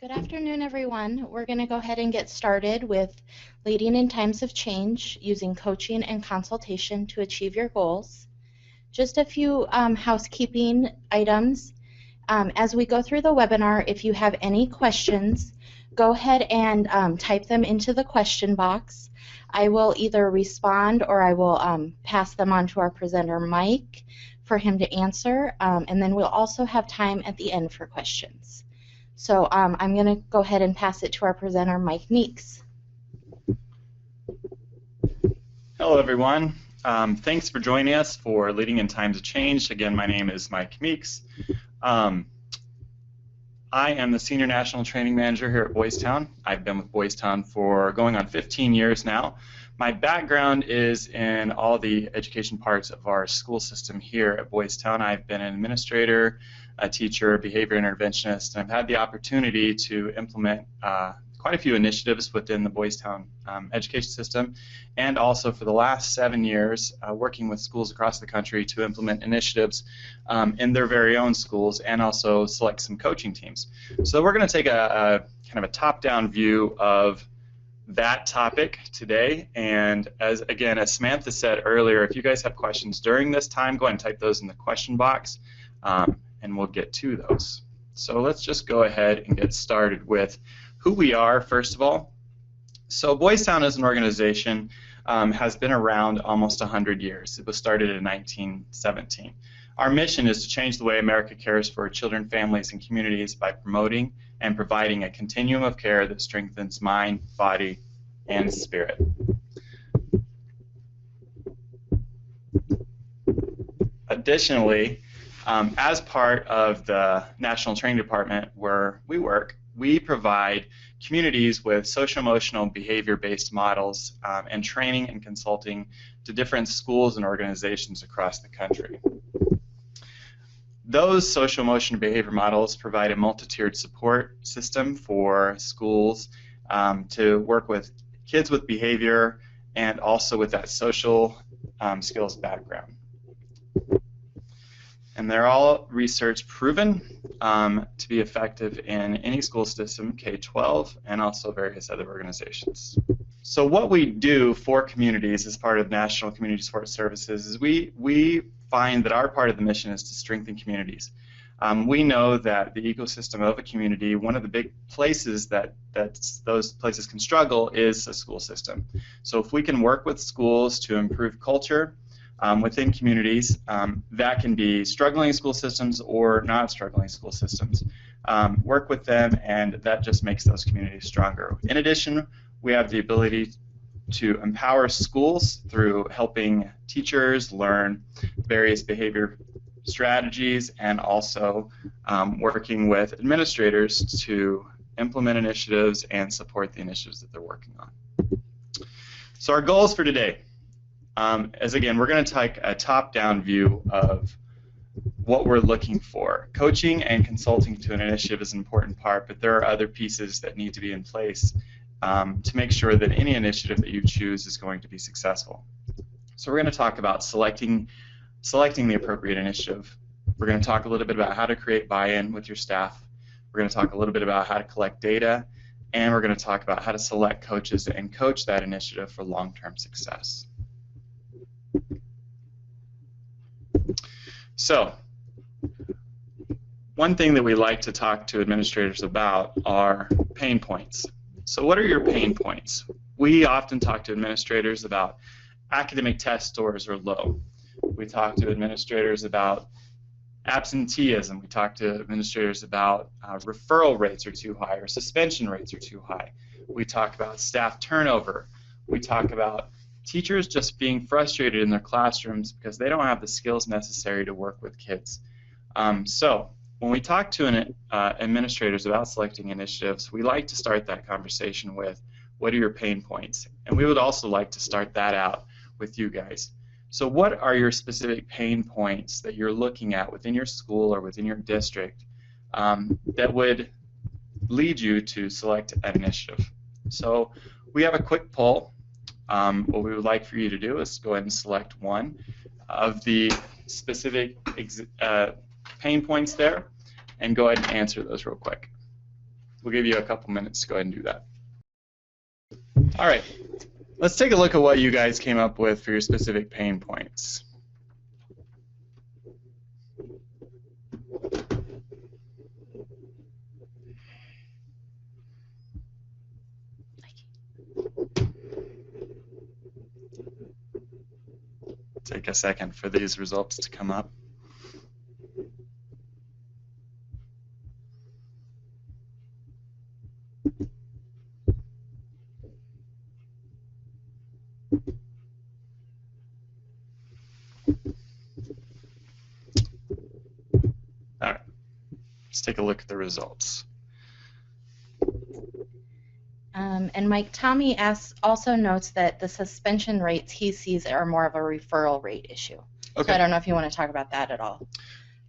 Good afternoon, everyone. We're going to go ahead and get started with leading in times of change using coaching and consultation to achieve your goals. Just a few housekeeping items. As we go through the webinar, if you have any questions, go ahead and type them into the question box. I will either respond or I will pass them on to our presenter, Mike, for him to answer, and then we'll also have time at the end for questions. So I'm going to go ahead and pass it to our presenter, Mike Meeks. Hello, everyone. Thanks for joining us for Leading in Times of Change. Again, my name is Mike Meeks. I am the Senior National Training Manager here at Boys Town. I've been with Boys Town for going on 15 years now. My background is in all the education parts of our school system here at Boys Town. I've been an administrator, a teacher, behavior interventionist, and I've had the opportunity to implement quite a few initiatives within the Boys Town education system, and also for the last 7 years working with schools across the country to implement initiatives in their very own schools and also select some coaching teams. So we're going to take a kind of a top-down view of that topic today, and as Samantha said earlier, if you guys have questions during this time, go ahead and type those in the question box and we'll get to those. So let's just go ahead and get started with who we are, first of all. So Boys Town as an organization has been around almost 100 years. It was started in 1917. Our mission is to change the way America cares for children, families, and communities by promoting and providing a continuum of care that strengthens mind, body, and spirit. Additionally, as part of the National Training Department where we work, we provide communities with social-emotional behavior-based models and training and consulting to different schools and organizations across the country. Those social-emotional behavior models provide a multi-tiered support system for schools to work with kids with behavior and also with that social skills background. And they're all research proven to be effective in any school system, K-12, and also various other organizations. So what we do for communities as part of National Community Support Services is we find that our part of the mission is to strengthen communities. We know that the ecosystem of a community, one of the big places that those places can struggle is a school system. So if we can work with schools to improve culture within communities, that can be struggling school systems or not struggling school systems. Work with them, and that just makes those communities stronger. In addition, we have the ability to empower schools through helping teachers learn various behavior strategies and also working with administrators to implement initiatives and support the initiatives that they're working on. So our goals for today. As again, we're going to take a top-down view of what we're looking for. Coaching and consulting to an initiative is an important part, but there are other pieces that need to be in place to make sure that any initiative that you choose is going to be successful. So we're going to talk about selecting the appropriate initiative. We're going to talk a little bit about how to create buy-in with your staff. We're going to talk a little bit about how to collect data, and we're going to talk about how to select coaches and coach that initiative for long-term success. So, one thing that we like to talk to administrators about are pain points. So what are your pain points? We often talk to administrators about academic test scores are low. We talk to administrators about absenteeism. We talk to administrators about referral rates are too high or suspension rates are too high. We talk about staff turnover. We talk about teachers just being frustrated in their classrooms because they don't have the skills necessary to work with kids. So when we talk to administrators about selecting initiatives, we like to start that conversation with, what are your pain points? And we would also like to start that out with you guys. So what are your specific pain points that you're looking at within your school or within your district that would lead you to select an initiative? So we have a quick poll. What we would like for you to do is go ahead and select one of the specific pain points there and go ahead and answer those real quick. we'll give you a couple minutes to go ahead and do that. All right, let's take a look at what you guys came up with for your specific pain points. Take a second for these results to come up. All right, let's take a look at the results. And Mike, Tommy also notes that the suspension rates he sees are more of a referral rate issue. Okay. So I don't know if you want to talk about that at all.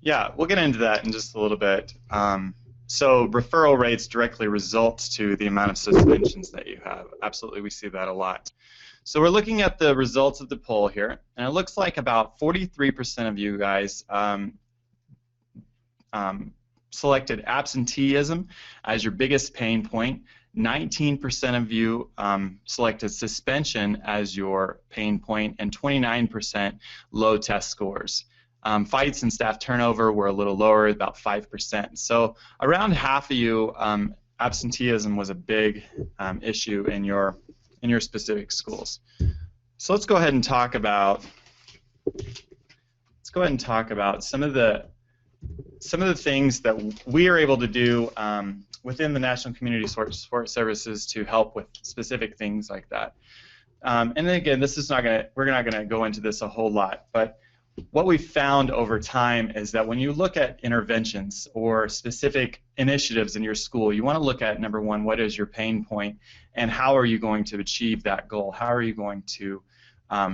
Yeah, we'll get into that in just a little bit. So referral rates directly result to the amount of suspensions that you have. Absolutely, we see that a lot. So we're looking at the results of the poll here, and it looks like about 43% of you guys selected absenteeism as your biggest pain point. 19% of you selected suspension as your pain point, and 29% low test scores. Fights and staff turnover were a little lower, about 5%. So around half of you, absenteeism was a big issue in your specific schools. So let's go ahead and talk about some of the things that we are able to do within the National Community Support Services to help with specific things like that. And then again, we're not gonna go into this a whole lot, but what we've found over time is that when you look at interventions or specific initiatives in your school, you want to look at, number one, what is your pain point, and how are you going to achieve that goal? How are you going to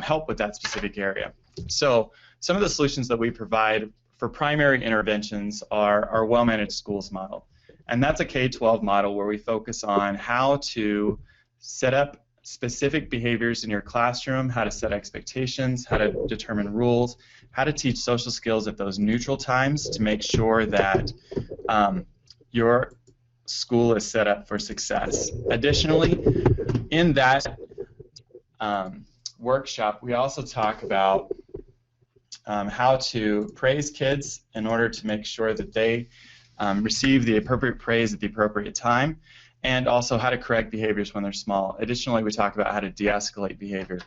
help with that specific area? So some of the solutions that we provide for primary interventions are our well-managed schools model. And that's a K-12 model where we focus on how to set up specific behaviors in your classroom, how to set expectations, how to determine rules, how to teach social skills at those neutral times to make sure that your school is set up for success. Additionally, in that workshop, we also talk about how to praise kids in order to make sure that they receive the appropriate praise at the appropriate time, and also how to correct behaviors when they're small. Additionally, we talk about how to de-escalate behavior.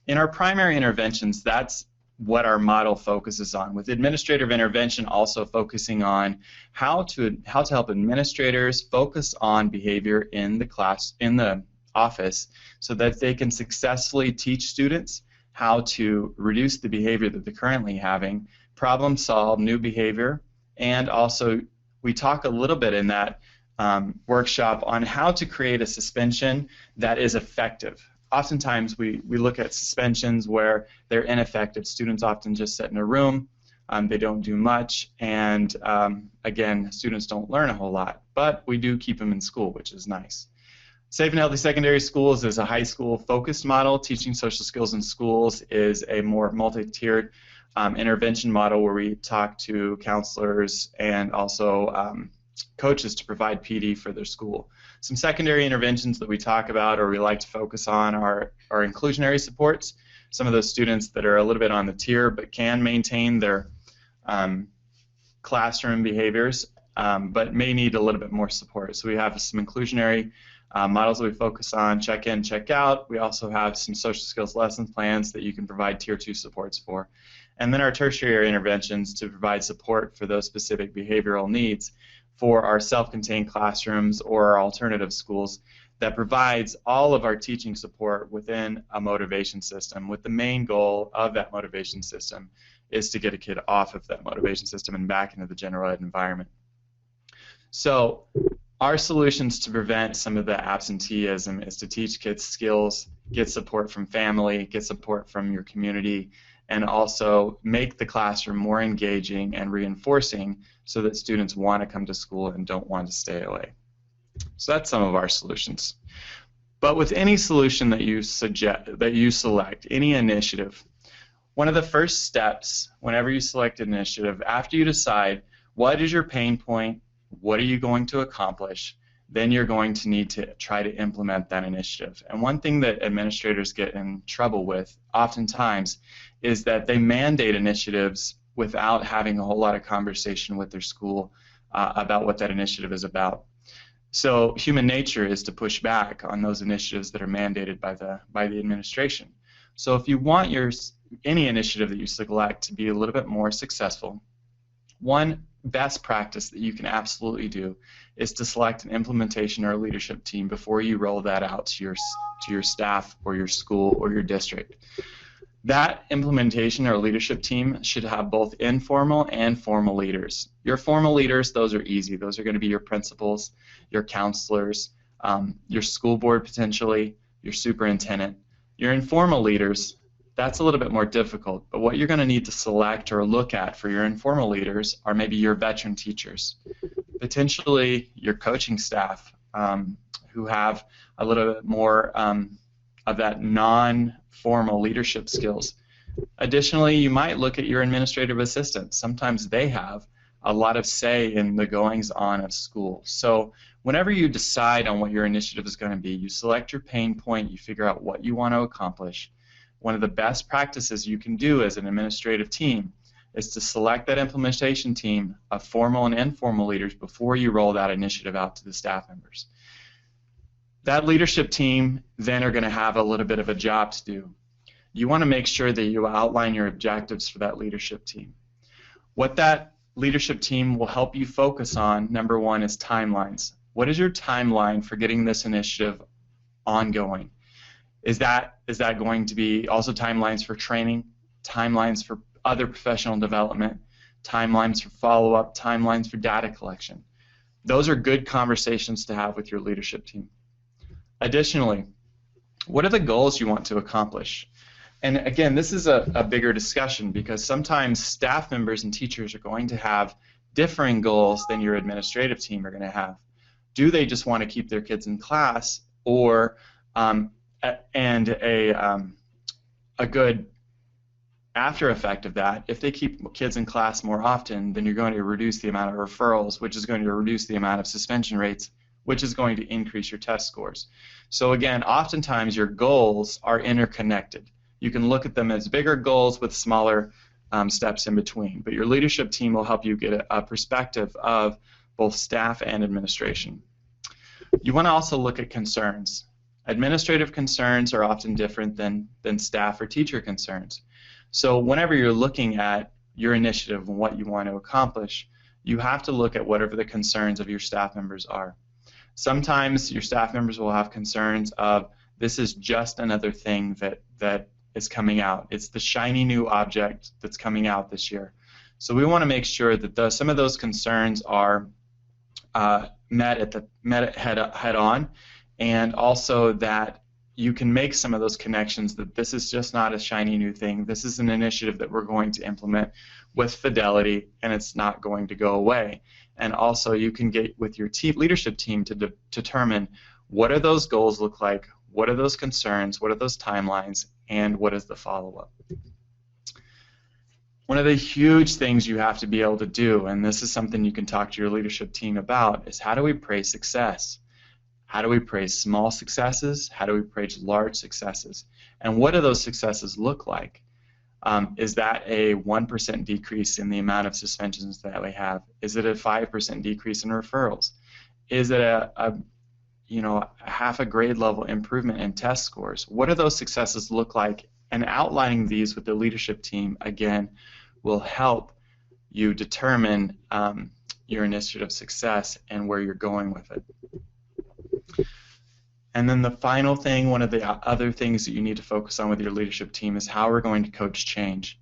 In our primary interventions, that's what our model focuses on, with administrative intervention also focusing on how to help administrators focus on behavior in the office so that they can successfully teach students how to reduce the behavior that they're currently having, problem solve new behavior, and also we talk a little bit in that workshop on how to create a suspension that is effective. Oftentimes we look at suspensions where they're ineffective. Students often just sit in a room, they don't do much, and again, students don't learn a whole lot, but we do keep them in school, which is nice. Safe and Healthy Secondary Schools is a high school focused model. Teaching social skills in schools is a more multi-tiered intervention model where we talk to counselors and also coaches to provide PD for their school. Some secondary interventions that we talk about or we like to focus on are inclusionary supports. Some of those students that are a little bit on the tier but can maintain their classroom behaviors but may need a little bit more support. So we have some inclusionary models that we focus on, check in, check out. We also have some social skills lesson plans that you can provide tier 2 supports for. And then our tertiary interventions to provide support for those specific behavioral needs for our self-contained classrooms or our alternative schools that provides all of our teaching support within a motivation system, with the main goal of that motivation system is to get a kid off of that motivation system and back into the general ed environment. So our solutions to prevent some of the absenteeism is to teach kids skills, get support from family, get support from your community, and also make the classroom more engaging and reinforcing so that students want to come to school and don't want to stay away. So that's some of our solutions. But with any solution that you select, any initiative, one of the first steps whenever you select an initiative, after you decide what is your pain point, what are you going to accomplish, then you're going to need to try to implement that initiative. And one thing that administrators get in trouble with oftentimes is that they mandate initiatives without having a whole lot of conversation with their school about what that initiative is about. So human nature is to push back on those initiatives that are mandated by the administration. So if you want any initiative that you select to be a little bit more successful, one best practice that you can absolutely do is to select an implementation or a leadership team before you roll that out to your staff or your school or your district. That implementation or leadership team should have both informal and formal leaders. Your formal leaders, those are easy. Those are going to be your principals, your counselors, your school board potentially, your superintendent. Your informal leaders, that's a little bit more difficult, but what you're going to need to select or look at for your informal leaders are maybe your veteran teachers, potentially your coaching staff who have a little bit more of that non-formal leadership skills. Additionally, you might look at your administrative assistants. Sometimes they have a lot of say in the goings-on of school. So whenever you decide on what your initiative is going to be, you select your pain point, you figure out what you want to accomplish. One of the best practices you can do as an administrative team is to select that implementation team of formal and informal leaders before you roll that initiative out to the staff members. That leadership team then are going to have a little bit of a job to do. You want to make sure that you outline your objectives for that leadership team. What that leadership team will help you focus on, number one, is timelines. What is your timeline for getting this initiative ongoing? Is that going to be also timelines for training, timelines for other professional development, timelines for follow-up, timelines for data collection? Those are good conversations to have with your leadership team. Additionally, what are the goals you want to accomplish? And again, this is a bigger discussion because sometimes staff members and teachers are going to have differing goals than your administrative team are going to have. Do they just want to keep their kids in class, or and a good after effect of that, if they keep kids in class more often, then you're going to reduce the amount of referrals, which is going to reduce the amount of suspension rates, which is going to increase your test scores. So again, oftentimes your goals are interconnected. You can look at them as bigger goals with smaller steps in between, but your leadership team will help you get a perspective of both staff and administration. You want to also look at concerns. Administrative concerns are often different than staff or teacher concerns. So whenever you're looking at your initiative and what you want to accomplish, you have to look at whatever the concerns of your staff members are. Sometimes your staff members will have concerns of, this is just another thing that is coming out. It's the shiny new object that's coming out this year. So we want to make sure that some of those concerns are met head on, and also that you can make some of those connections that this is just not a shiny new thing. This is an initiative that we're going to implement with fidelity, and it's not going to go away. And also you can get with your leadership team to determine what are those goals look like, what are those concerns, what are those timelines, and what is the follow-up. One of the huge things you have to be able to do, and this is something you can talk to your leadership team about, is how do we praise success? How do we praise small successes? How do we praise large successes? And what do those successes look like? Is that a 1% decrease in the amount of suspensions that we have? Is it a 5% decrease in referrals? Is it a half a grade level improvement in test scores? What do those successes look like? And outlining these with the leadership team, again, will help you determine your initiative success and where you're going with it. And then the final thing, one of the other things that you need to focus on with your leadership team is how we're going to coach change.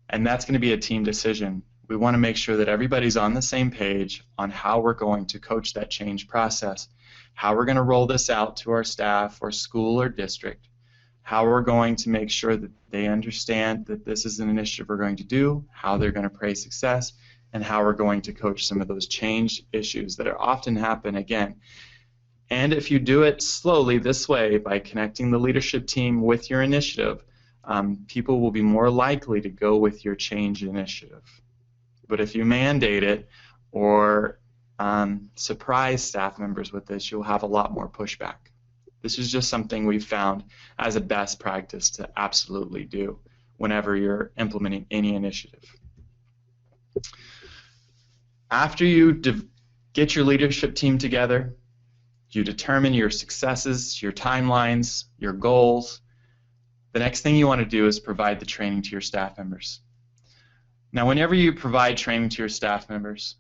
And that's going to be a team decision. We want to make sure that everybody's on the same page on how we're going to coach that change process, how we're going to roll this out to our staff or school or district, how we're going to make sure that they understand that this is an initiative we're going to do, how they're going to praise success, and how we're going to coach some of those change issues that are often happen again. And if you do it slowly this way, by connecting the leadership team with your initiative, people will be more likely to go with your change initiative. But if you mandate it or surprise staff members with this, you'll have a lot more pushback. This is just something we've found as a best practice to absolutely do whenever you're implementing any initiative. After you get your leadership team together, you determine your successes, your timelines, your goals. The next thing you want to do is provide the training to your staff members. Now, whenever you provide training to your staff members,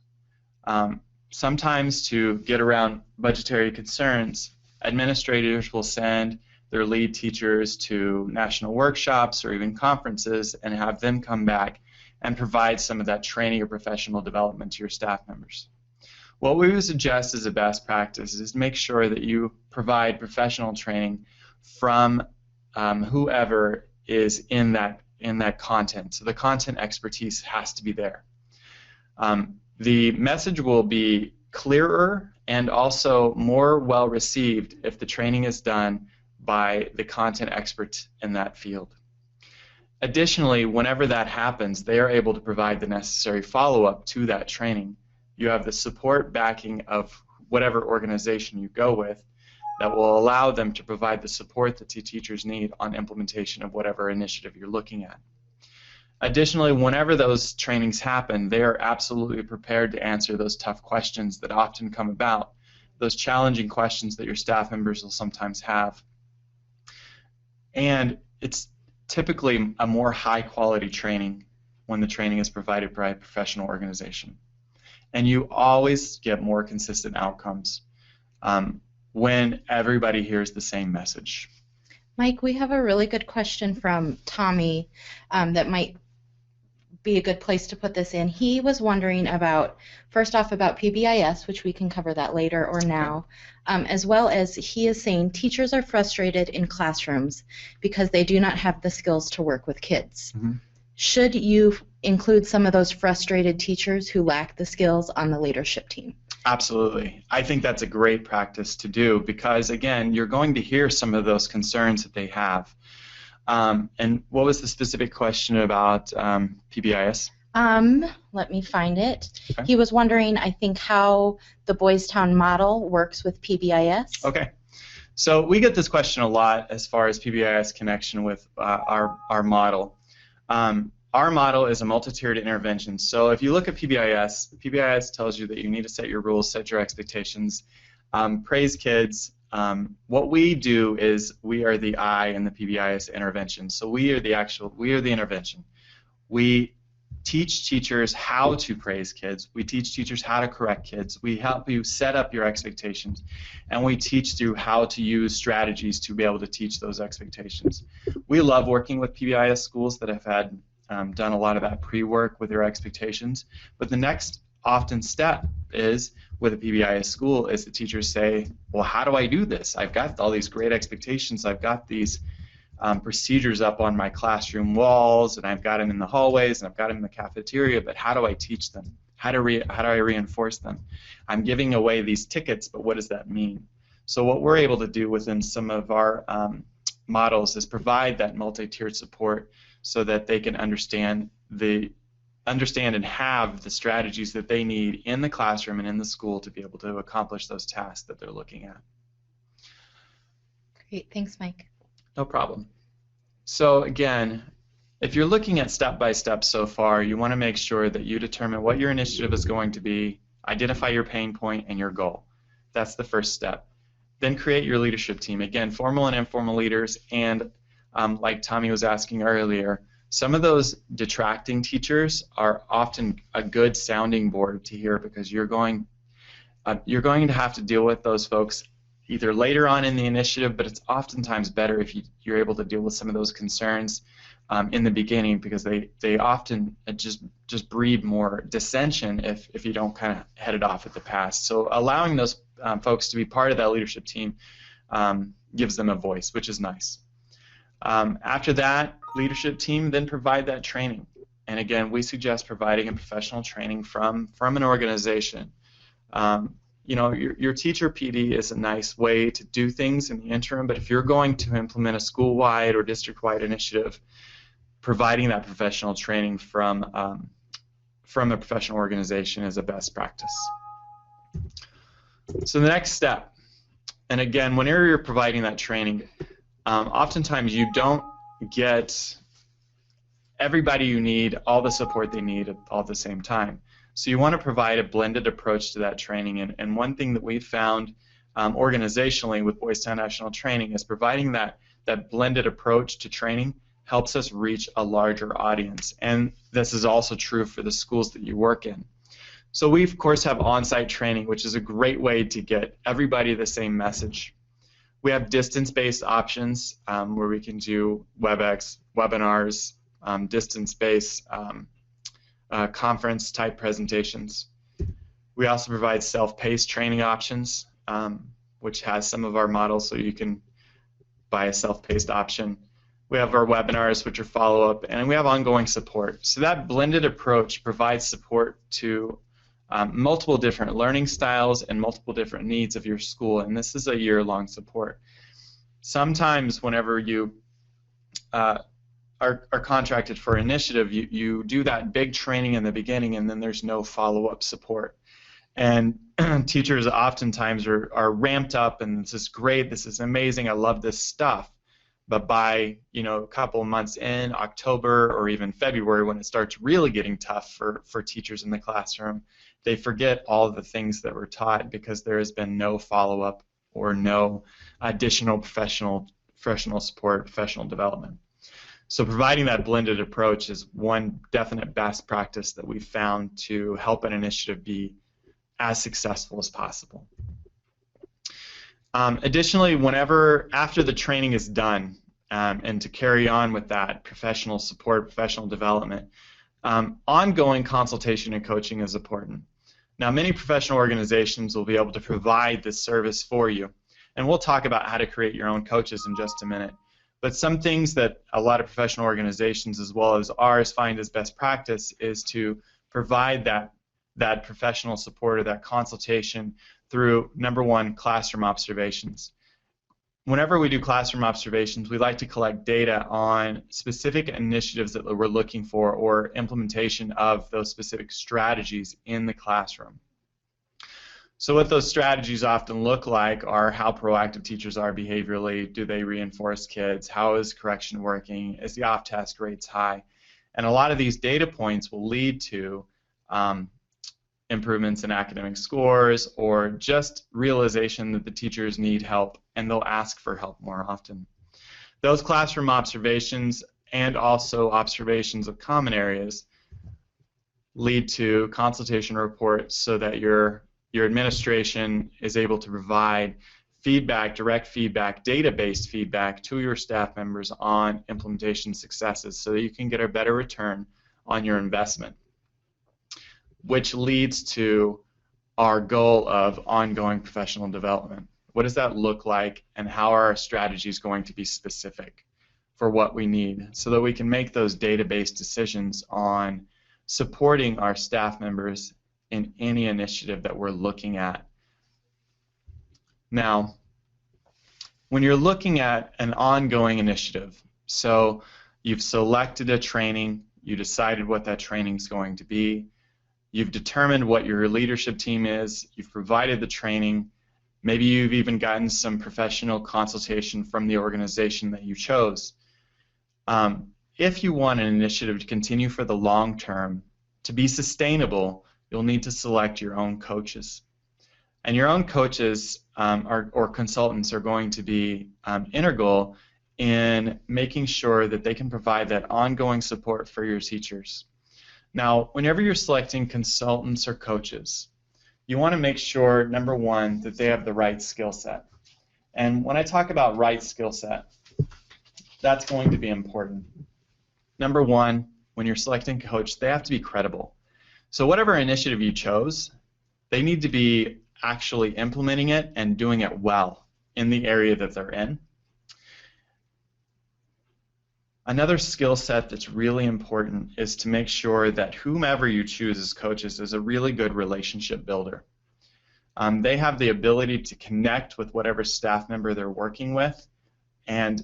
sometimes to get around budgetary concerns, administrators will send their lead teachers to national workshops or even conferences and have them come back and provide some of that training or professional development to your staff members. What we would suggest as a best practice is make sure that you provide professional training from whoever is in that content. So the content expertise has to be there. The message will be clearer and also more well received if the training is done by the content expert in that field. Additionally, whenever that happens, they are able to provide the necessary follow-up to that training. You have the support backing of whatever organization you go with that will allow them to provide the support that the teachers need on implementation of whatever initiative you're looking at. Additionally, whenever those trainings happen, they are absolutely prepared to answer those tough questions that often come about, those challenging questions that your staff members will sometimes have. And it's typically a more high-quality training when the training is provided by a professional organization. And you always get more consistent outcomes when everybody hears the same message. Mike, we have a really good question from Tommy that might be a good place to put this in. He was wondering about, first off, about PBIS, which we can cover that later or now, as well as he is saying teachers are frustrated in classrooms because they do not have the skills to work with kids. Mm-hmm. Should you include some of those frustrated teachers who lack the skills on the leadership team? Absolutely. I think that's a great practice to do because, again, you're going to hear some of those concerns that they have. And what was the specific question about PBIS? Let me find it. Okay. He was wondering, I think, how the Boys Town model works with PBIS. Okay. So we get this question a lot as far as PBIS connection with our model. Our model is a multi-tiered intervention. So if you look at PBIS, PBIS tells you that you need to set your rules, set your expectations, praise kids. What we do is we are the I in the PBIS intervention. So we are the intervention. We teach teachers how to praise kids. We teach teachers how to correct kids. We help you set up your expectations. And we teach you how to use strategies to be able to teach those expectations. We love working with PBIS schools that have had done a lot of that pre-work with their expectations. But the next often step is with a PBIS school is the teachers say, well, how do I do this? I've got all these great expectations. I've got these procedures up on my classroom walls, and I've got them in the hallways, and I've got them in the cafeteria, but how do I teach them? How do I reinforce them? I'm giving away these tickets, but what does that mean? So what we're able to do within some of our models is provide that multi-tiered support so that they can understand and have the strategies that they need in the classroom and in the school to be able to accomplish those tasks that they're looking at. Great, thanks, Mike. No problem. So again, if you're looking at step-by-step so far, you want to make sure that you determine what your initiative is going to be, identify your pain point and your goal. That's the first step. Then create your leadership team. Again, formal and informal leaders, and like Tommy was asking earlier, some of those detracting teachers are often a good sounding board to hear because you're going to have to deal with those folks either later on in the initiative, but it's oftentimes better if you're able to deal with some of those concerns in the beginning because they often just breed more dissension if you don't kind of head it off at the pass. So allowing those folks to be part of that leadership team gives them a voice, which is nice. After that, leadership team then provide that training. And again, we suggest providing a professional training from an organization. You know, your teacher PD is a nice way to do things in the interim, but if you're going to implement a school-wide or district-wide initiative, providing that professional training from a professional organization is a best practice. So the next step, and again, whenever you're providing that training, oftentimes you don't get everybody you need, all the support they need all at the same time. So you want to provide a blended approach to that training. And one thing that we've found organizationally with Boys Town National Training is providing that blended approach to training helps us reach a larger audience. And this is also true for the schools that you work in. So we, of course, have on-site training, which is a great way to get everybody the same message. We have distance-based options where we can do WebEx, webinars, distance-based conference-type presentations. We also provide self-paced training options, which has some of our models, so you can buy a self-paced option. We have our webinars, which are follow-up, and we have ongoing support. So that blended approach provides support to multiple different learning styles and multiple different needs of your school, and this is a year-long support. Sometimes whenever you are contracted for an initiative, you do that big training in the beginning and then there's no follow-up support. And teachers oftentimes are ramped up and this is great, this is amazing, I love this stuff. But by a couple of months in, October or even February, when it starts really getting tough for teachers in the classroom, they forget all of the things that were taught because there has been no follow-up or no additional professional support, professional development. So providing that blended approach is one definite best practice that we've found to help an initiative be as successful as possible. Additionally, after the training is done, and to carry on with that professional support, professional development, ongoing consultation and coaching is important. Now, many professional organizations will be able to provide this service for you, and we'll talk about how to create your own coaches in just a minute. But some things that a lot of professional organizations, as well as ours, find as best practice is to provide that professional support or that consultation through, number one, classroom observations. Whenever we do classroom observations, we like to collect data on specific initiatives that we're looking for or implementation of those specific strategies in the classroom. So what those strategies often look like are how proactive teachers are behaviorally, do they reinforce kids, how is correction working, is the off-task rates high, and a lot of these data points will lead to improvements in academic scores or just realization that the teachers need help and they'll ask for help more often. Those classroom observations and also observations of common areas lead to consultation reports so that your administration is able to provide feedback, direct feedback, data-based feedback to your staff members on implementation successes so that you can get a better return on your investment, which leads to our goal of ongoing professional development. What does that look like, and how are our strategies going to be specific for what we need so that we can make those data-based decisions on supporting our staff members in any initiative that we're looking at. Now, when you're looking at an ongoing initiative, so you've selected a training, you decided what that training is going to be, you've determined what your leadership team is, you've provided the training, maybe you've even gotten some professional consultation from the organization that you chose. If you want an initiative to continue for the long term, to be sustainable, you'll need to select your own coaches. And your own coaches or consultants are going to be integral in making sure that they can provide that ongoing support for your teachers. Now, whenever you're selecting consultants or coaches, you want to make sure, number one, that they have the right skill set. And when I talk about right skill set, that's going to be important. Number one, when you're selecting a coach, they have to be credible. So whatever initiative you chose, they need to be actually implementing it and doing it well in the area that they're in. Another skill set that's really important is to make sure that whomever you choose as coaches is a really good relationship builder. They have the ability to connect with whatever staff member they're working with and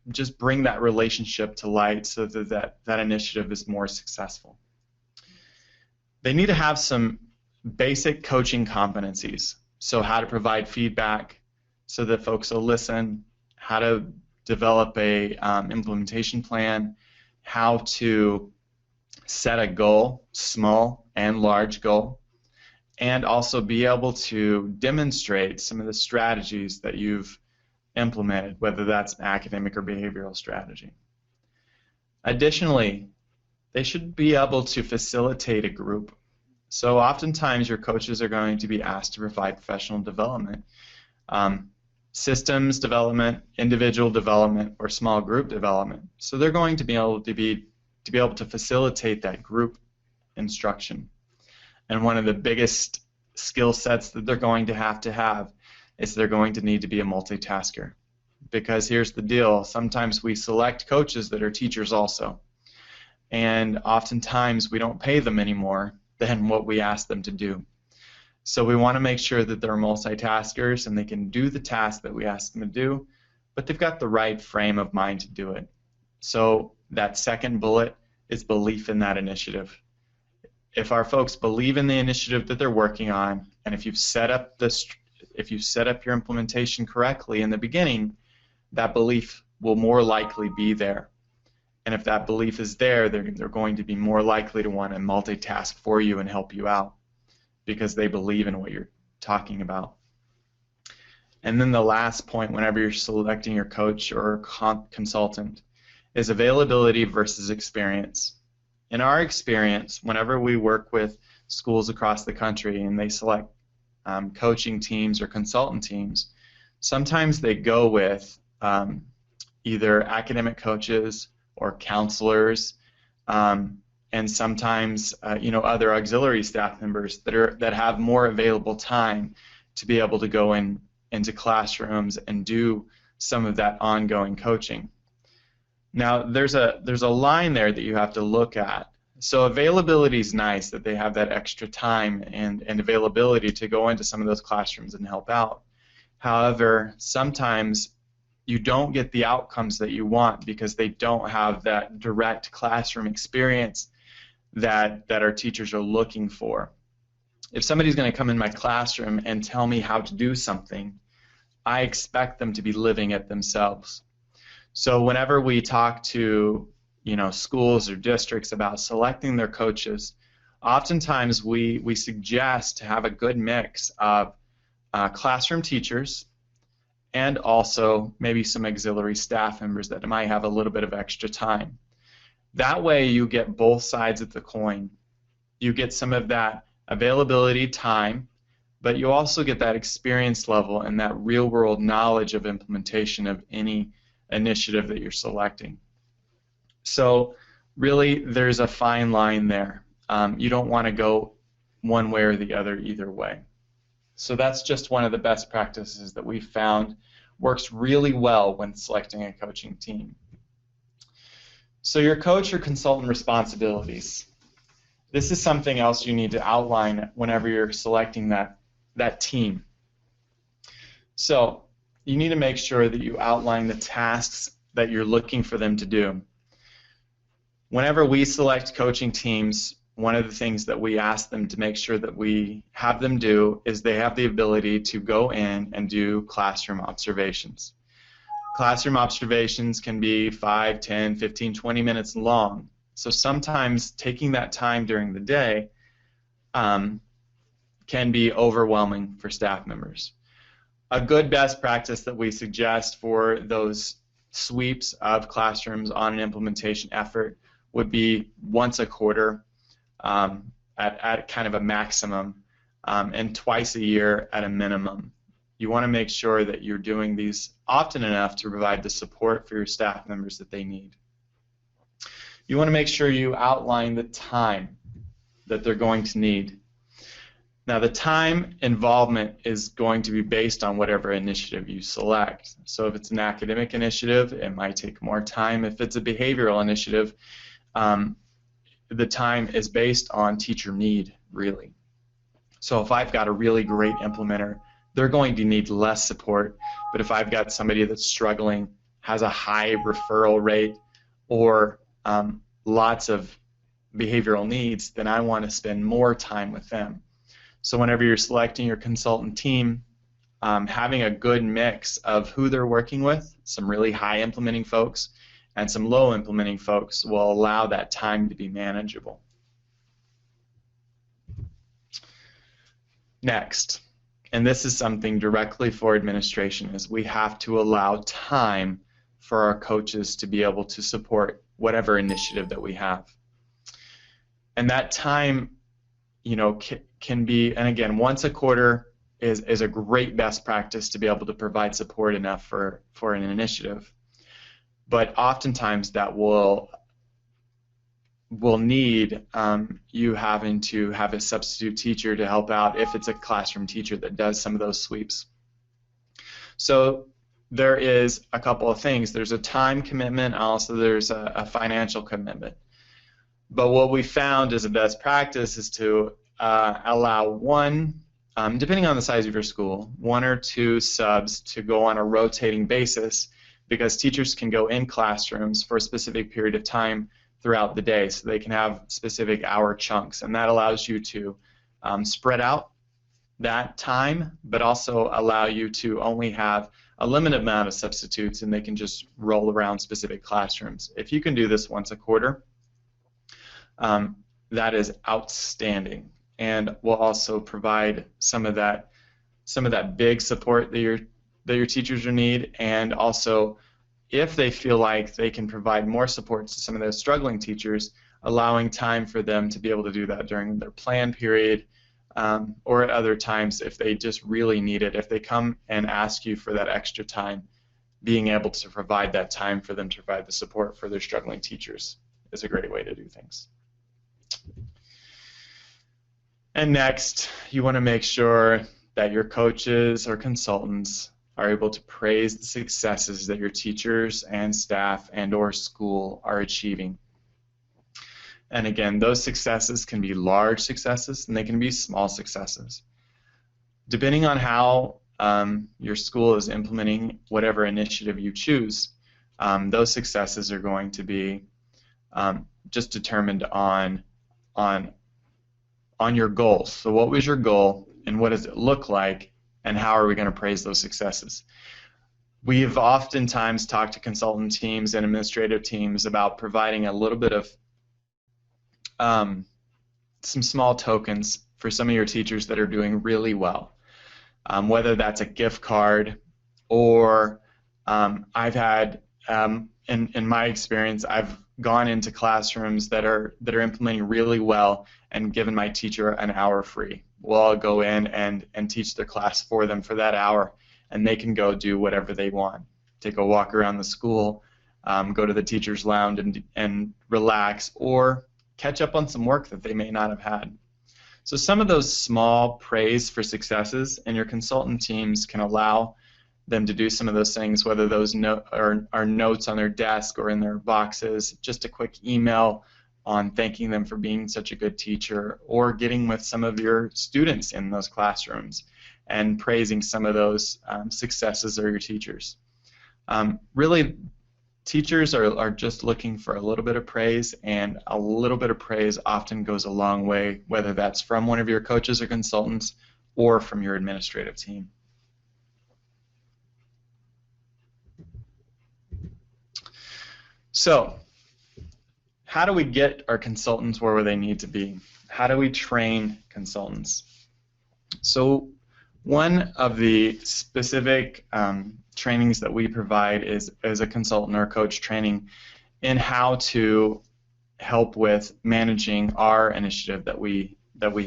just bring that relationship to light so that initiative is more successful. They need to have some basic coaching competencies. So how to provide feedback so that folks will listen, how to develop a implementation plan, how to set a goal, small and large goal, and also be able to demonstrate some of the strategies that you've implemented, whether that's an academic or behavioral strategy. Additionally, they should be able to facilitate a group. So oftentimes your coaches are going to be asked to provide professional development, systems development, individual development, or small group development. So they're going to be able to facilitate that group instruction. And one of the biggest skill sets that they're going to have is they're going to need to be a multitasker. Because here's the deal, sometimes we select coaches that are teachers also. And oftentimes we don't pay them any more than what we ask them to do. So we want to make sure that they're multitaskers and they can do the task that we ask them to do, but they've got the right frame of mind to do it. So that second bullet is belief in that initiative. If our folks believe in the initiative that they're working on, and if you've set up your implementation correctly in the beginning, that belief will more likely be there. And if that belief is there, they're going to be more likely to want to multitask for you and help you out because they believe in what you're talking about. And then the last point, whenever you're selecting your coach or consultant, is availability versus experience. In our experience, whenever we work with schools across the country and they select coaching teams or consultant teams, sometimes they go with either academic coaches or counselors, and sometimes other auxiliary staff members that have more available time to be able to go into classrooms and do some of that ongoing coaching. Now there's a line there that you have to look at. So availability is nice, that they have that extra time and availability to go into some of those classrooms and help out. However, sometimes you don't get the outcomes that you want because they don't have that direct classroom experience that our teachers are looking for. If somebody's going to come in my classroom and tell me how to do something, I expect them to be living it themselves. So whenever we talk to schools or districts about selecting their coaches, oftentimes we suggest to have a good mix of classroom teachers and also maybe some auxiliary staff members that might have a little bit of extra time. That way you get both sides of the coin. You get some of that availability time, but you also get that experience level and that real-world knowledge of implementation of any initiative that you're selecting. So really there's a fine line there. You don't want to go one way or the other either way. So that's just one of the best practices that we've found works really well when selecting a coaching team. So your coach or consultant responsibilities. This is something else you need to outline whenever you're selecting that team. So you need to make sure that you outline the tasks that you're looking for them to do. Whenever we select coaching teams, one of the things that we ask them to make sure that we have them do is they have the ability to go in and do classroom observations. Classroom observations can be 5, 10, 15, 20 minutes long. So sometimes taking that time during the day can be overwhelming for staff members. A good best practice that we suggest for those sweeps of classrooms on an implementation effort would be once a quarter at kind of a maximum, and twice a year at a minimum. You want to make sure that you're doing these often enough to provide the support for your staff members that they need. You want to make sure you outline the time that they're going to need. Now the time involvement is going to be based on whatever initiative you select. So if it's an academic initiative, it might take more time. If it's a behavioral initiative, the time is based on teacher need, really. So if I've got a really great implementer, they're going to need less support. But if I've got somebody that's struggling, has a high referral rate, or lots of behavioral needs, then I want to spend more time with them. So whenever you're selecting your consultant team, having a good mix of who they're working with, some really high implementing folks and some low implementing folks, will allow that time to be manageable. Next, and this is something directly for administration, is we have to allow time for our coaches to be able to support whatever initiative that we have. And that time, you know, can be, and again, once a quarter is a great best practice to be able to provide support enough for an initiative. But oftentimes that will need you having to have a substitute teacher to help out if it's a classroom teacher that does some of those sweeps. So there is a couple of things. There's a time commitment, also there's a financial commitment. But what we found as a best practice is to allow one, depending on the size of your school, 1 or 2 subs to go on a rotating basis, because teachers can go in classrooms for a specific period of time throughout the day, so they can have specific hour chunks, and that allows you to spread out that time, but also allow you to only have a limited amount of substitutes, and they can just roll around specific classrooms. If you can do this once a quarter, that is outstanding, and will also provide some of that big support that your teachers will need, and also, if they feel like they can provide more support to some of those struggling teachers, allowing time for them to be able to do that during their plan period, or at other times if they just really need it. If they come and ask you for that extra time, being able to provide that time for them to provide the support for their struggling teachers is a great way to do things. And next, you want to make sure that your coaches or consultants are able to praise the successes that your teachers and staff and or school are achieving. And again, those successes can be large successes and they can be small successes. Depending on how your school is implementing whatever initiative you choose, those successes are going to be just determined on your goals. So what was your goal and what does it look like, and how are we going to praise those successes? We've oftentimes talked to consultant teams and administrative teams about providing a little bit of some small tokens for some of your teachers that are doing really well, whether that's a gift card or I've had, in my experience, I've gone into classrooms that are implementing really well and given my teacher an hour free. Well, I'll go in and teach their class for them for that hour, and they can go do whatever they want. Take a walk around the school, go to the teacher's lounge and relax, or catch up on some work that they may not have had. So some of those small praise for successes, and your consultant teams can allow them to do some of those things, whether those are notes on their desk or in their boxes, just a quick email on thanking them for being such a good teacher, or getting with some of your students in those classrooms and praising some of those successes of your teachers. Really, teachers are just looking for a little bit of praise, and a little bit of praise often goes a long way, whether that's from one of your coaches or consultants or from your administrative team. So, how do we get our consultants where they need to be? How do we train consultants? So, one of the specific trainings that we provide is a consultant or coach training in how to help with managing our initiative that we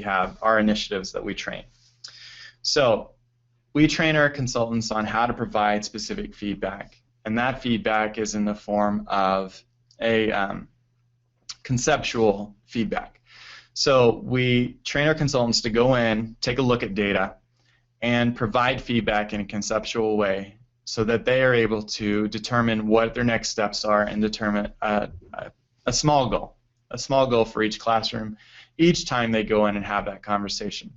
have, our initiatives that we train. So, we train our consultants on how to provide specific feedback, and that feedback is in the form of a conceptual feedback. So we train our consultants to go in, take a look at data, and provide feedback in a conceptual way so that they are able to determine what their next steps are and determine a small goal for each classroom each time they go in and have that conversation.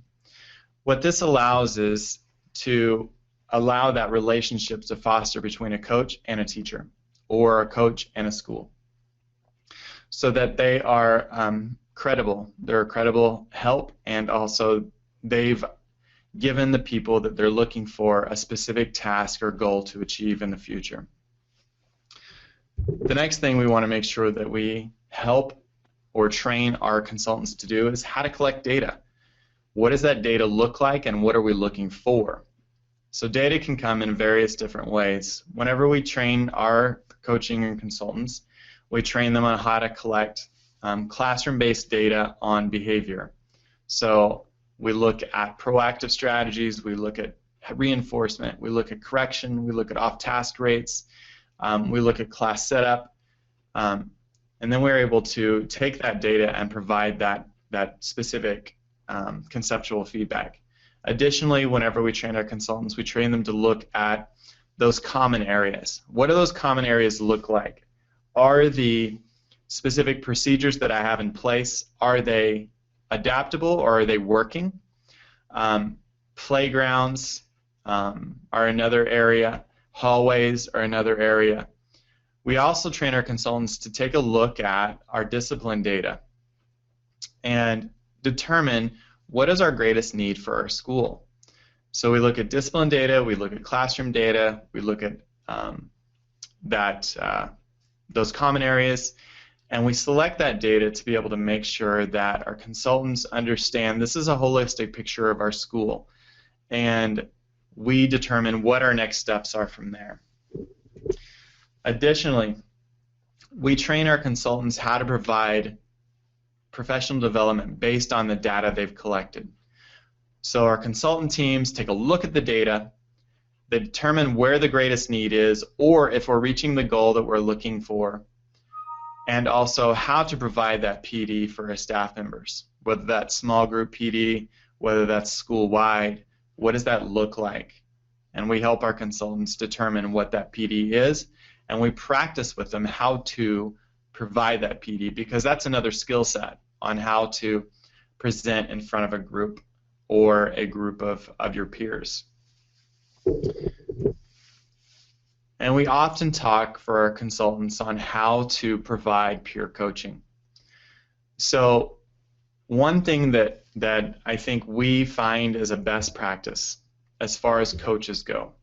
What this allows is to allow that relationship to foster between a coach and a teacher, or a coach and a school, so that they are credible. They're a credible help, and also they've given the people that they're looking for a specific task or goal to achieve in the future. The next thing we want to make sure that we help or train our consultants to do is how to collect data. What does that data look like, and what are we looking for? So data can come in various different ways. Whenever we train our coaching and consultants, we train them on how to collect classroom-based data on behavior. So we look at proactive strategies, we look at reinforcement, we look at correction, we look at off-task rates, we look at class setup, and then we're able to take that data and provide that specific conceptual feedback. Additionally, whenever we train our consultants, we train them to look at those common areas. What do those common areas look like? Are the specific procedures that I have in place, are they adaptable or are they working? Playgrounds are another area. Hallways are another area. We also train our consultants to take a look at our discipline data and determine what is our greatest need for our school. So we look at discipline data, we look at classroom data, we look at those common areas, and we select that data to be able to make sure that our consultants understand this is a holistic picture of our school, and we determine what our next steps are from there. Additionally, we train our consultants how to provide professional development based on the data they've collected. So our consultant teams take a look at the data, they determine where the greatest need is, or if we're reaching the goal that we're looking for, and also how to provide that PD for our staff members, whether that's small group PD, whether that's school-wide, what does that look like? And we help our consultants determine what that PD is, and we practice with them how to provide that PD, because that's another skill set on how to present in front of a group or a group of your peers. And we often talk for our consultants on how to provide peer coaching. So one thing that I think we find as a best practice as far as coaches go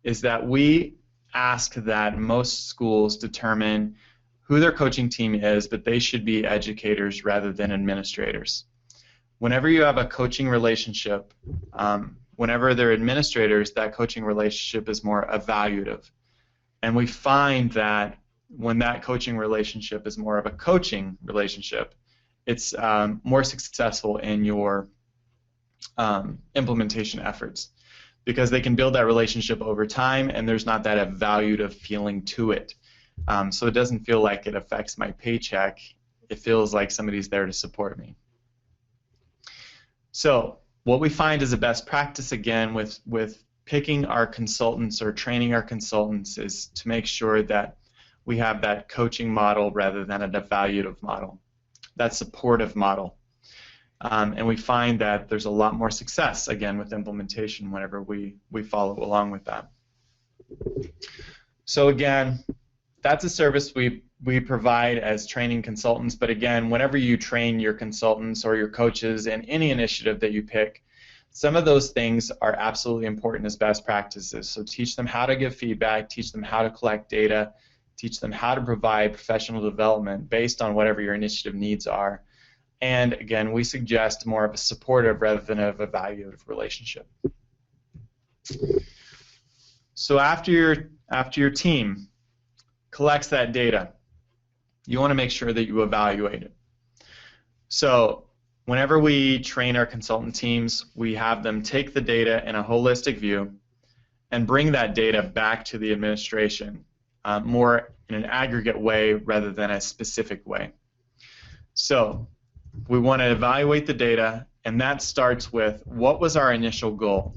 is that we ask that most schools determine who their coaching team is, but they should be educators rather than administrators. Whenever you have a coaching relationship, whenever they're administrators, that coaching relationship is more evaluative. And we find that when that coaching relationship is more of a coaching relationship, it's more successful in your implementation efforts, because they can build that relationship over time and there's not that evaluative feeling to it. So it doesn't feel like it affects my paycheck. It feels like somebody's there to support me. So what we find as a best practice, again, with picking our consultants or training our consultants, is to make sure that we have that coaching model rather than an evaluative model, that supportive model. And we find that there's a lot more success, again, with implementation whenever we follow along with that. So again, that's a service we provide as training consultants, but again, whenever you train your consultants or your coaches in any initiative that you pick, some of those things are absolutely important as best practices. So teach them how to give feedback, teach them how to collect data, teach them how to provide professional development based on whatever your initiative needs are. And again, we suggest more of a supportive rather than an evaluative relationship. So after your team collects that data, you want to make sure that you evaluate it. So whenever we train our consultant teams, we have them take the data in a holistic view and bring that data back to the administration more in an aggregate way rather than a specific way. So we want to evaluate the data, and that starts with what was our initial goal.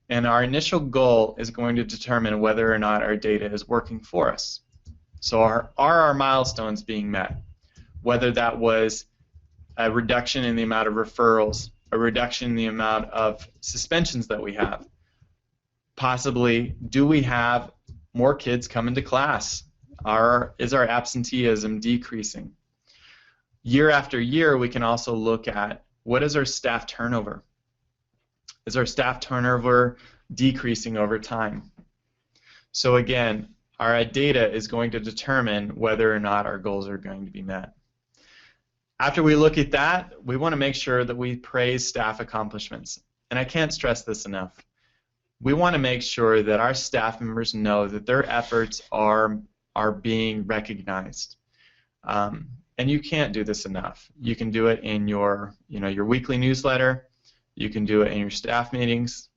And our initial goal is going to determine whether or not our data is working for us. So are our milestones being met? Whether that was a reduction in the amount of referrals, a reduction in the amount of suspensions that we have. Possibly, do we have more kids coming to class? Is our absenteeism decreasing? Year after year, we can also look at what is our staff turnover. Is our staff turnover decreasing over time? So again, our data is going to determine whether or not our goals are going to be met. After we look at that, we want to make sure that we praise staff accomplishments. And I can't stress this enough. We want to make sure that our staff members know that their efforts are being recognized. And you can't do this enough. You can do it in your weekly newsletter. You can do it in your staff meetings.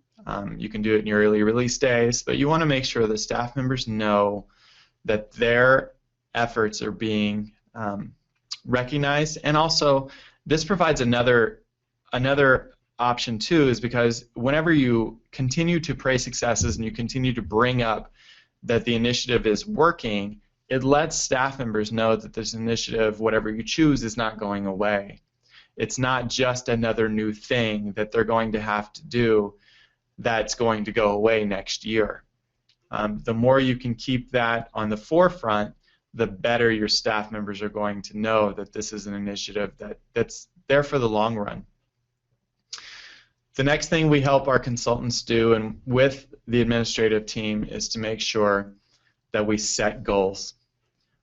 You can do it in your early release days. But you want to make sure that staff members know that their efforts are being recognized. And also, this provides another option too, is because whenever you continue to praise successes and you continue to bring up that the initiative is working, it lets staff members know that this initiative, whatever you choose, is not going away. It's not just another new thing that they're going to have to do that's going to go away next year. The more you can keep that on the forefront, the better your staff members are going to know that this is an initiative that's there for the long run. The next thing we help our consultants do, and with the administrative team, is to make sure that we set goals.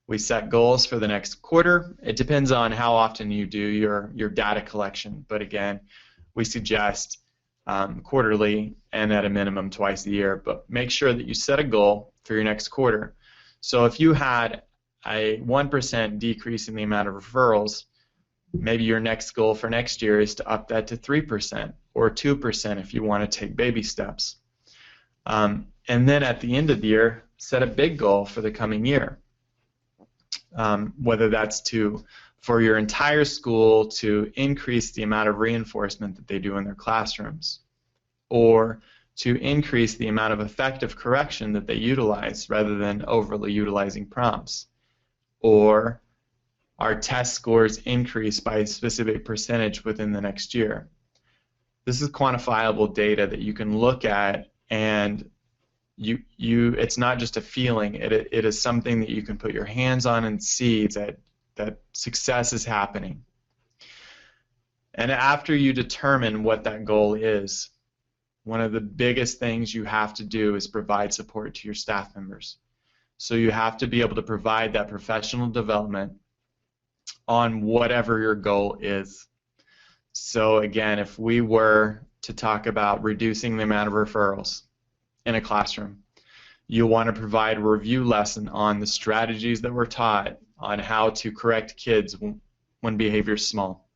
We set goals for the next quarter. It depends on how often you do your data collection, but again, we suggest quarterly and at a minimum twice a year, but make sure that you set a goal for your next quarter. So if you had a 1% decrease in the amount of referrals, maybe your next goal for next year is to up that to 3% or 2% if you want to take baby steps. And then at the end of the year, set a big goal for the coming year. Whether that's for your entire school to increase the amount of reinforcement that they do in their classrooms, or to increase the amount of effective correction that they utilize rather than overly utilizing prompts, or our test scores increase by a specific percentage within the next year. This is quantifiable data that you can look at, and it's not just a feeling. It is something that you can put your hands on and see that success is happening. And after you determine what that goal is, one of the biggest things you have to do is provide support to your staff members. So you have to be able to provide that professional development on whatever your goal is. So again, if we were to talk about reducing the amount of referrals in a classroom, you want to provide a review lesson on the strategies that were taught on how to correct kids when behavior is small.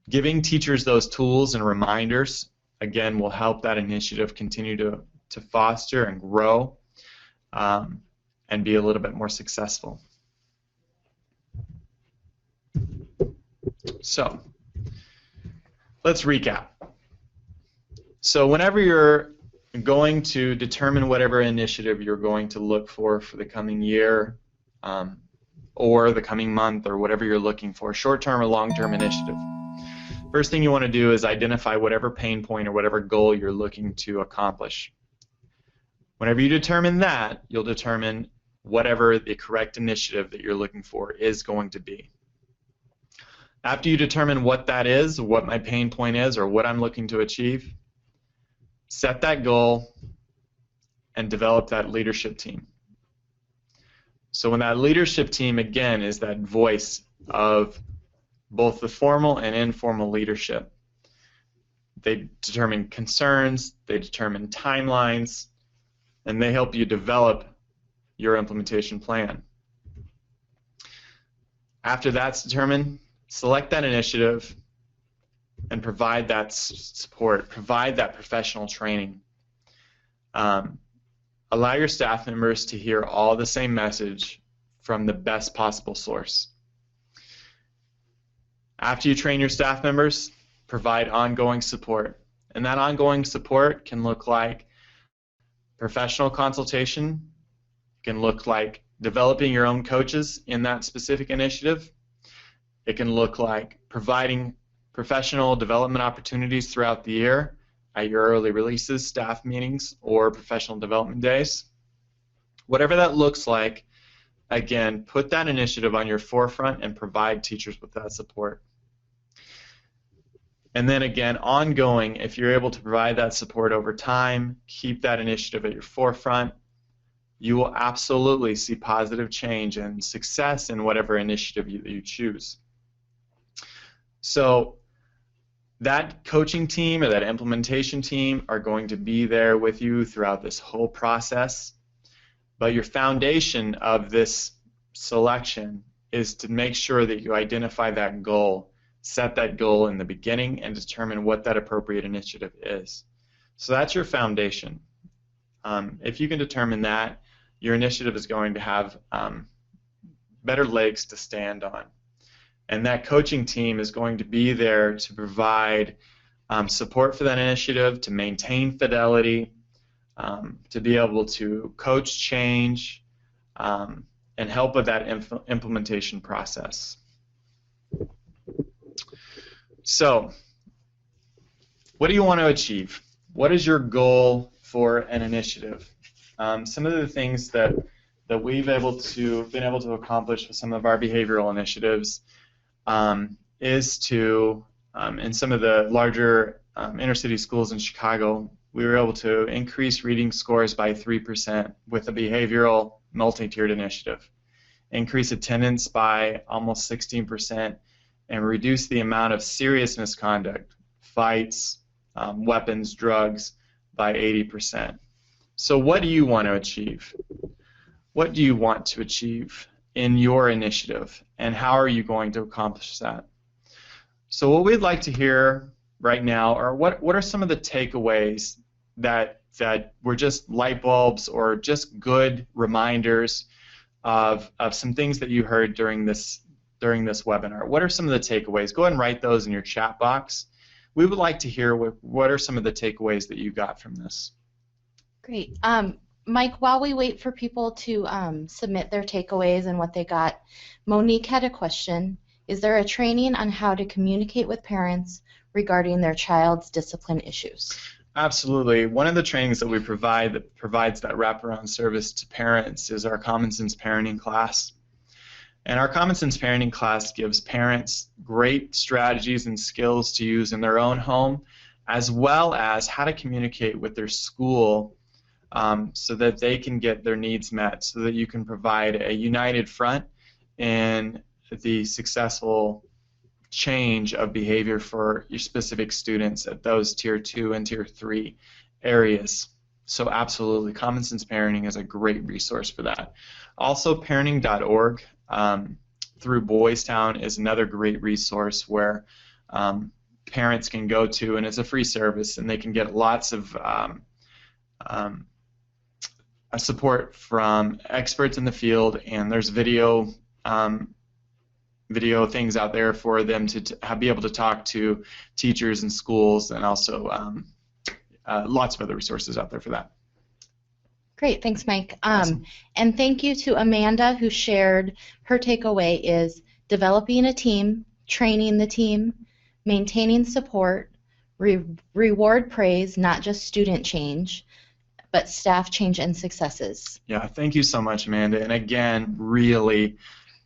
Giving teachers those tools and reminders, again, will help that initiative continue to foster and grow and be a little bit more successful. So, let's recap. So whenever you're going to determine whatever initiative you're going to look for the coming year or the coming month or whatever you're looking for, short-term or long-term initiative, first thing you want to do is identify whatever pain point or whatever goal you're looking to accomplish. Whenever you determine that, you'll determine whatever the correct initiative that you're looking for is going to be. After you determine what that is, what my pain point is, or what I'm looking to achieve, set that goal and develop that leadership team. So when that leadership team, again, is that voice of both the formal and informal leadership. They determine concerns, they determine timelines, and they help you develop your implementation plan. After that's determined, select that initiative and provide that support, provide that professional training. Allow your staff members to hear all the same message from the best possible source. After you train your staff members, provide ongoing support. And that ongoing support can look like professional consultation, can look like developing your own coaches in that specific initiative. It can look like providing professional development opportunities throughout the year at your early releases, staff meetings, or professional development days. Whatever that looks like, again, put that initiative on your forefront and provide teachers with that support. And then again, ongoing, if you're able to provide that support over time, keep that initiative at your forefront, you will absolutely see positive change and success in whatever initiative you choose. So that coaching team or that implementation team are going to be there with you throughout this whole process. But your foundation of this selection is to make sure that you identify that goal, set that goal in the beginning, and determine what that appropriate initiative is. So that's your foundation. If you can determine that, your initiative is going to have better legs to stand on. And that coaching team is going to be there to provide support for that initiative, to maintain fidelity, to be able to coach change, and help with that implementation process. So, what do you want to achieve? What is your goal for an initiative? Some of the things that we've been able to accomplish with some of our behavioral initiatives is to, in some of the larger inner city schools in Chicago, we were able to increase reading scores by 3% with a behavioral multi-tiered initiative, increase attendance by almost 16%, and reduce the amount of serious misconduct, fights, weapons, drugs, by 80%. So what do you want to achieve? What do you want to achieve in your initiative, and how are you going to accomplish that? So what we'd like to hear right now are what are some of the takeaways that were just light bulbs or just good reminders of some things that you heard during this webinar. What are some of the takeaways? Go ahead and write those in your chat box. We would like to hear what are some of the takeaways that you got from this. Great. Mike, while we wait for people to submit their takeaways and what they got, Monique had a question. Is there a training on how to communicate with parents regarding their child's discipline issues? Absolutely. One of the trainings that we provide that provides that wraparound service to parents is our Common Sense Parenting class. And our Common Sense Parenting class gives parents great strategies and skills to use in their own home, as well as how to communicate with their school so that they can get their needs met, so that you can provide a united front in the successful change of behavior for your specific students at those Tier 2 and Tier 3 areas. So absolutely, Common Sense Parenting is a great resource for that. Also, parenting.org through Boys Town is another great resource where parents can go to, and it's a free service, and they can get lots of support from experts in the field, and there's video things out there for them to be able to talk to teachers and schools, and also lots of other resources out there for that. Great, thanks, Mike. Awesome. And thank you to Amanda, who shared her takeaway is developing a team, training the team, maintaining support, reward praise, not just student change, but staff change and successes. Yeah, thank you so much, Amanda. And again, really,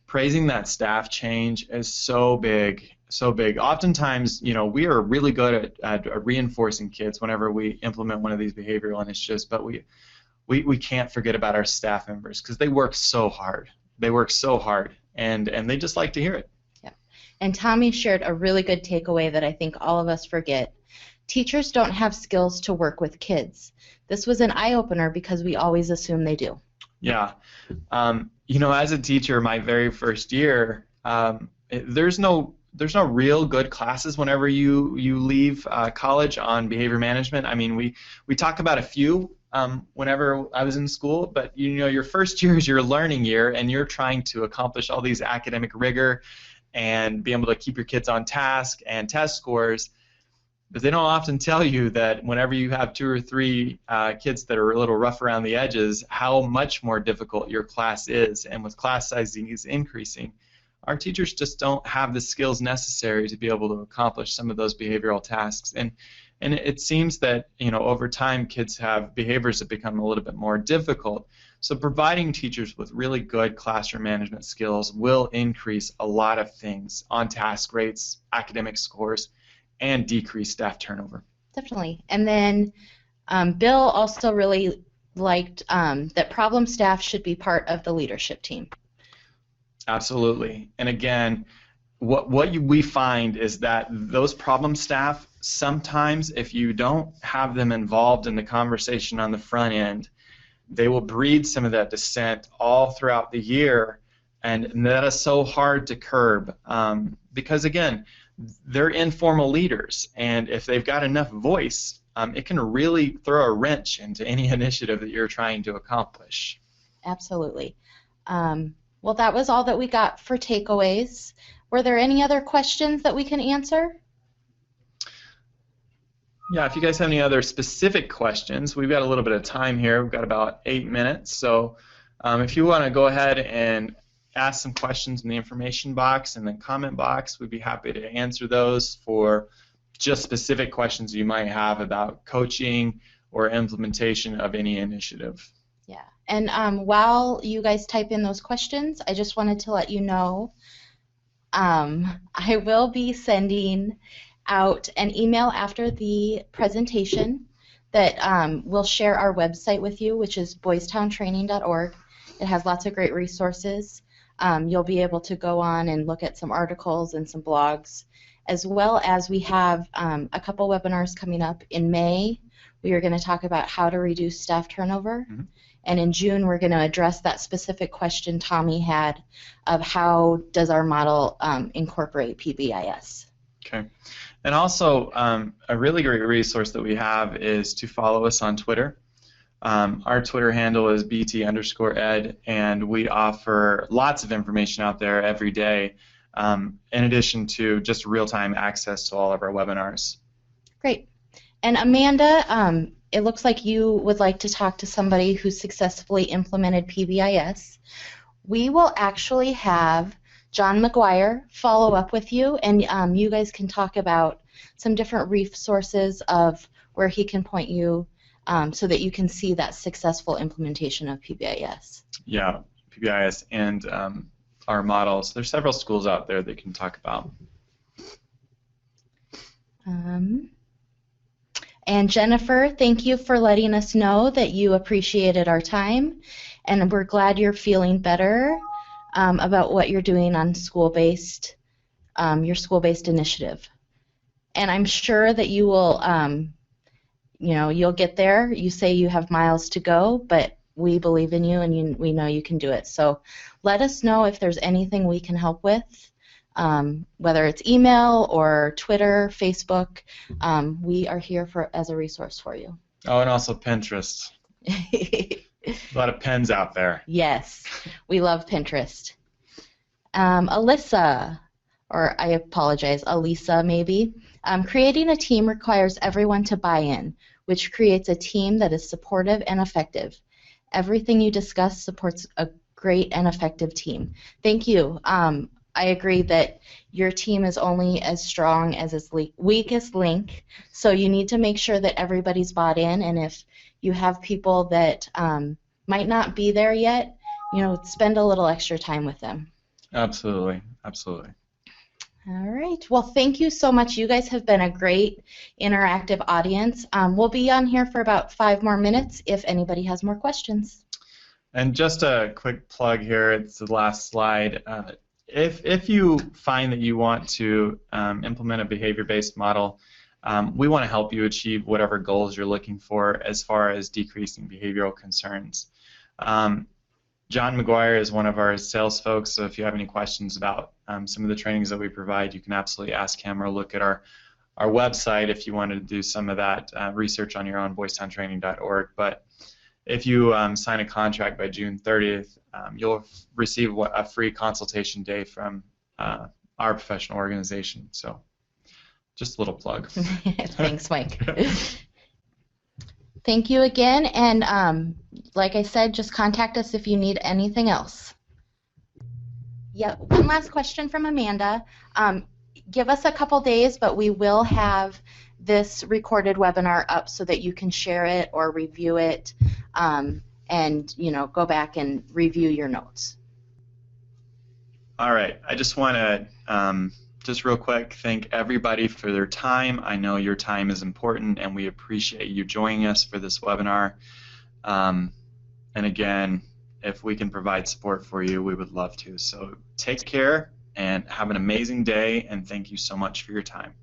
praising that staff change is so big, so big. Oftentimes, we are really good at reinforcing kids whenever we implement one of these behavioral initiatives, but we can't forget about our staff members because they work so hard. They work so hard, and they just like to hear it. Yeah. And Tommy shared a really good takeaway that I think all of us forget. Teachers don't have skills to work with kids. This was an eye-opener because we always assume they do. Yeah. As a teacher, my very first year, there's no real good classes whenever you leave college on behavior management. I mean, we talk about a few whenever I was in school, but your first year is your learning year, and you're trying to accomplish all these academic rigor and be able to keep your kids on task and test scores. But they don't often tell you that whenever you have 2 or 3 kids that are a little rough around the edges, how much more difficult your class is. And with class sizing increasing, our teachers just don't have the skills necessary to be able to accomplish some of those behavioral tasks. And it seems that over time, kids have behaviors that become a little bit more difficult. So providing teachers with really good classroom management skills will increase a lot of things: on task rates, academic scores, and decrease staff turnover. Definitely. And then Bill also really liked that problem staff should be part of the leadership team. Absolutely. And again, we find is that those problem staff, sometimes if you don't have them involved in the conversation on the front end, they will breed some of that dissent all throughout the year, and that is so hard to curb because, again, they're informal leaders, and if they've got enough voice, it can really throw a wrench into any initiative that you're trying to accomplish. Absolutely. Well, that was all that we got for takeaways. Were there any other questions that we can answer? Yeah, if you guys have any other specific questions, we've got a little bit of time here. We've got about 8 minutes, so if you want to go ahead and ask some questions in the information box and the comment box, we'd be happy to answer those for just specific questions you might have about coaching or implementation of any initiative. Yeah, and while you guys type in those questions, I just wanted to let you know I will be sending out an email after the presentation that will share our website with you, which is boystowntraining.org. It has lots of great resources. You'll be able to go on and look at some articles and some blogs, as well as we have a couple webinars coming up. In May, we are going to talk about how to reduce staff turnover. Mm-hmm. And in June, we're going to address that specific question Tommy had of how does our model incorporate PBIS. Okay. And also, a really great resource that we have is to follow us on Twitter. Our Twitter handle is BT_ed, and we offer lots of information out there every day, in addition to just real-time access to all of our webinars. Great. And Amanda, it looks like you would like to talk to somebody who successfully implemented PBIS. We will actually have John McGuire follow up with you, and you guys can talk about some different resources of where he can point you so that you can see that successful implementation of PBIS. Yeah, PBIS and our models. There's several schools out there that can talk about. And Jennifer, thank you for letting us know that you appreciated our time, and we're glad you're feeling better about what you're doing on school-based, your school-based initiative. And I'm sure that you will, you'll get there. You say you have miles to go, but we believe in you, and we know you can do it. So let us know if there's anything we can help with. Whether it's email or Twitter, Facebook, we are here as a resource for you. Oh, and also Pinterest. A lot of pens out there. Yes, we love Pinterest. Alyssa, or I apologize, Alisa maybe. Creating a team requires everyone to buy in, which creates a team that is supportive and effective. Everything you discuss supports a great and effective team. Thank you. I agree that your team is only as strong as its weakest link, so you need to make sure that everybody's bought in, and if you have people that might not be there yet, spend a little extra time with them. Absolutely, absolutely. All right. Well, thank you so much. You guys have been a great interactive audience. We'll be on here for about 5 more minutes if anybody has more questions. And just a quick plug here, it's the last slide. If you find that you want to implement a behavior-based model, we want to help you achieve whatever goals you're looking for as far as decreasing behavioral concerns. John McGuire is one of our sales folks, so if you have any questions about some of the trainings that we provide, you can absolutely ask him or look at our website if you wanted to do some of that research on your own, boystowntraining.org. But if you sign a contract by June 30th, you'll receive a free consultation day from our professional organization. So just a little plug. Thanks, Mike. Thank you again, and like I said, just contact us if you need anything else. Yeah, one last question from Amanda. Give us a couple days, but we will have this recorded webinar up so that you can share it or review it, and go back and review your notes. All right. I just want to just real quick, thank everybody for their time. I know your time is important, and we appreciate you joining us for this webinar. And again, if we can provide support for you, we would love to. So take care and have an amazing day, and thank you so much for your time.